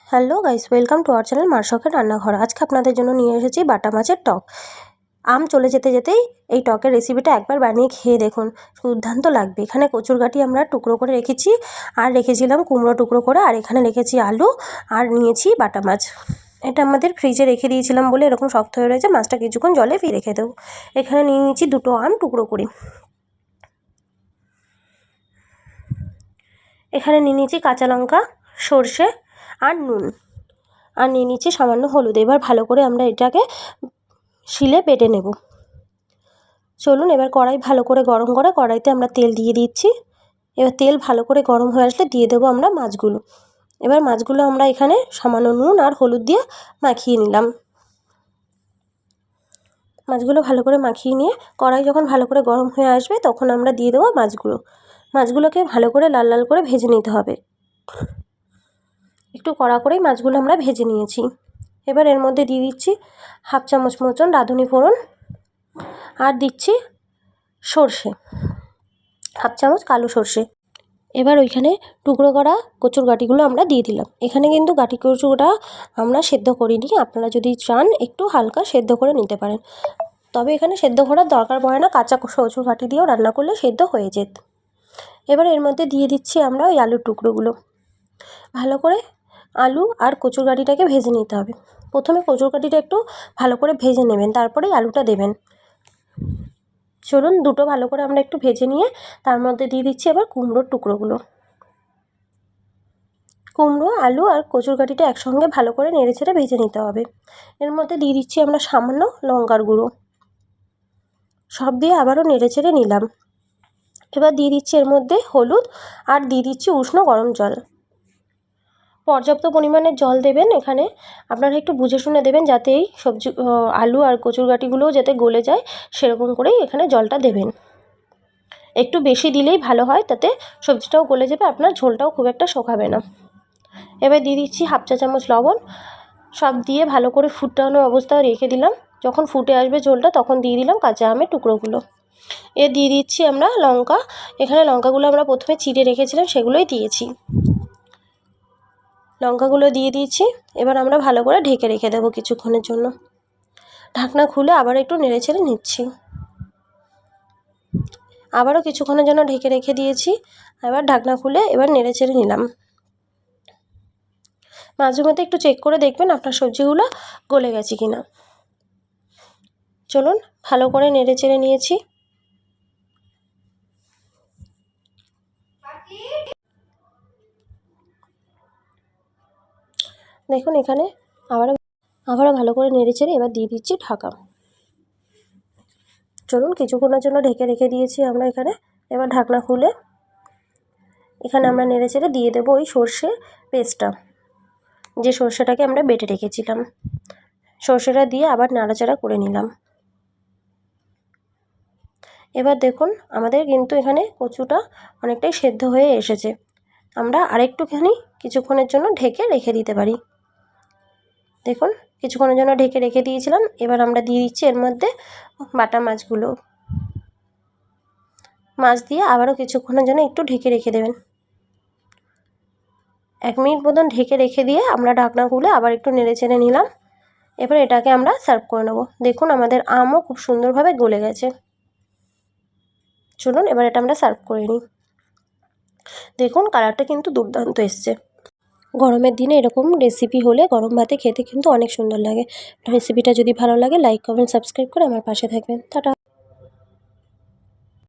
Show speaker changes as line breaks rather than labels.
Hello guys, welcome to our channel মার শখের রান্নাঘর। আজকে আপনাদের জন্য নিয়ে এসেছি বাটা মাছের টক। আম চলে যেতে যেতেই এই টকের রেসিপিটা একবার বানিয়ে খেয়ে দেখুন, দুর্দান্ত লাগবে। এখানে কচুরগাঁটি আমরা টুকরো করে রেখেছি, আর রেখেছিলাম কুমড়ো টুকরো করে, আর এখানে রেখেছি আলু, আর নিয়েছি বাটা মাছ। এটা আমাদের ফ্রিজে রেখে দিয়েছিলাম বলে এরকম শক্ত হয়ে রয়েছে। মাছটা কিছুক্ষণ জলে রেখে দেবো। এখানে নিয়ে নিয়েছি দুটো আম টুকরো করে। এখানে নিয়ে নিয়েছি কাঁচা লঙ্কা, সর্ষে আর নুন, আর নিয়ে নিচ্ছি সামান্য হলুদ। এবার ভালো করে আমরা এটাকে শিলে বেটে নেব। চলুন, এবার কড়াই ভালো করে গরম করে কড়াইতে আমরা তেল দিয়ে দিচ্ছি। এবার তেল ভালো করে গরম হয়ে আসলে দিয়ে দেবো আমরা মাছগুলো। এবার মাছগুলো আমরা এখানে সামান্য নুন আর হলুদ দিয়ে মাখিয়ে নিলাম। মাছগুলো ভালো করে মাখিয়ে নিয়ে কড়াই যখন ভালো করে গরম হয়ে আসবে তখন আমরা দিয়ে দেবো মাছগুলোকে ভালো করে লাল লাল করে ভেজে নিতে হবে। একটু কড়া করেই মাছগুলো আমরা ভেজে নিয়েছি। এবার এর মধ্যে দিয়ে দিচ্ছি হাফ চামচ মতন রাঁধুনি ফোড়ন, আর দিচ্ছি সর্ষে, হাফ চামচ কালো সর্ষে। এবার ওইখানে টুকরো করা কচুর গাঁটিগুলো আমরা দিয়ে দিলাম। এখানে কিন্তু গাঁটি কচুটা আমরা সেদ্ধ করিনি, আপনারা যদি চান একটু হালকা সেদ্ধ করে নিতে পারেন, তবে এখানে সেদ্ধ করার দরকার পড়ে না, কাঁচা কচুর গাঁটি দিয়েও রান্না করলে সেদ্ধ হয়ে যেত। এবার এর মধ্যে দিয়ে দিচ্ছি আমরা ওই আলুর টুকরোগুলো। ভালো করে আলু আর কচুর গাঁটিটাকে ভেজে নিতে হবে। প্রথমে কচুর গাঁটিটা একটু ভালো করে ভেজে নেবেন, তারপরেই আলুটা দেবেন। চলুন, দুটো ভালো করে আমরা একটু ভেজে নিয়ে তার মধ্যে দিয়ে দিচ্ছি এবার কুমড়োর টুকরোগুলো। কুমড়ো, আলু আর কচুর গাঁটিটা একসঙ্গে ভালো করে নেড়ে ছেড়ে ভেজে নিতে হবে। এর মধ্যে দিয়ে দিচ্ছি আমরা সামান্য লঙ্কার গুঁড়ো। সব দিয়ে আবারও নেড়ে ছেড়ে নিলাম। এবার দিয়ে দিচ্ছি এর মধ্যে হলুদ, আর দিয়ে দিচ্ছি উষ্ণ গরম জল। পর্যাপ্ত পরিমাণে জল দেবেন। এখানে আপনারা একটু বুঝে শুনে দেবেন, যাতে এই সবজি আলু আর কচুর গাঁটিগুলোও যাতে গলে যায়, সেরকম করেই এখানে জলটা দেবেন। একটু বেশি দিলেই ভালো হয়, তাতে সবজিটাও গলে যাবে, আপনার ঝোলটাও খুব একটা শোকাবে না। এবার দিয়ে দিচ্ছি হাফ চা চামচ লবণ। সব দিয়ে ভালো করে ফুটানো অবস্থায় রেখে দিলাম। যখন ফুটে আসবে ঝোলটা তখন দিয়ে দিলাম কাঁচা আমের টুকরোগুলো। দিয়ে দিচ্ছি আমরা লঙ্কা। এখানে লঙ্কাগুলো আমরা প্রথমে চিড়ে রেখেছিলাম, সেগুলোই দিয়েছি। লঙ্কাগুলো দিয়ে দিয়েছি। এবার আমরা ভালো করে ঢেকে রেখে দেবো কিছুক্ষণের জন্য। ঢাকনা খুলে আবার একটু নেড়ে ছেড়ে নিচ্ছি। আবারও কিছুক্ষণের জন্য ঢেকে রেখে দিয়েছি। এবার ঢাকনা খুলে এবার নেড়ে ছেড়ে নিলাম। মাঝে মধ্যে একটু চেক করে দেখবেন আপনার সবজিগুলো গলে গেছে কিনা। চলুন, ভালো করে নেড়ে চেড়ে নিয়েছি। দেখুন, এখানে আবারও ভালো করে নেড়ে চেড়ে এবার দিয়ে দিচ্ছি ঢাকা। চলুন, কিছুক্ষণের জন্য ঢেকে রেখে দিয়েছি আমরা এখানে। এবার ঢাকনা খুলে এখানে আমরা নেড়ে চেড়ে দিয়ে দেবো ওই সর্ষে পেস্টটা, যে সর্ষেটাকে আমরা বেটে রেখেছিলাম। সর্ষেটা দিয়ে আবার নাড়াচাড়া করে নিলাম। এবার দেখুন, আমাদের কিন্তু এখানে কচুটা অনেকটাই সেদ্ধ হয়ে এসেছে। আমরা আরেকটুখানি কিছুক্ষণের জন্য ঢেকে রেখে দিতে পারি। দেখুন, কিছুক্ষণের জন্য ঢেকে রেখে দিয়েছিলাম। এবার আমরা দিয়ে দিচ্ছি এর মধ্যে বাটা মাছগুলো। মাছ দিয়ে আবারও কিছুক্ষণের জন্য একটু ঢেকে রেখে দেবেন। 1 মিনিট মতন ঢেকে রেখে দিয়ে আমরা ঢাকনা খুলে আবার একটু নেড়ে চেড়ে নিলাম। এবার এটাকে আমরা সার্ভ করে নেব। দেখুন, আমাদের আমও খুব সুন্দরভাবে গলে গেছে। চলুন, এবার এটা আমরা সার্ভ করে নিই। দেখুন, কালারটা কিন্তু দুর্দান্ত এসছে। গরমের দিনে এরকম রেসিপি হলে গরম ভাতে খেতে কিন্তু অনেক সুন্দর লাগে। রেসিপিটা যদি ভালো লাগে লাইক, কমেন্ট, সাবস্ক্রাইব করে আমার পাশে থাকবেন। টাটা।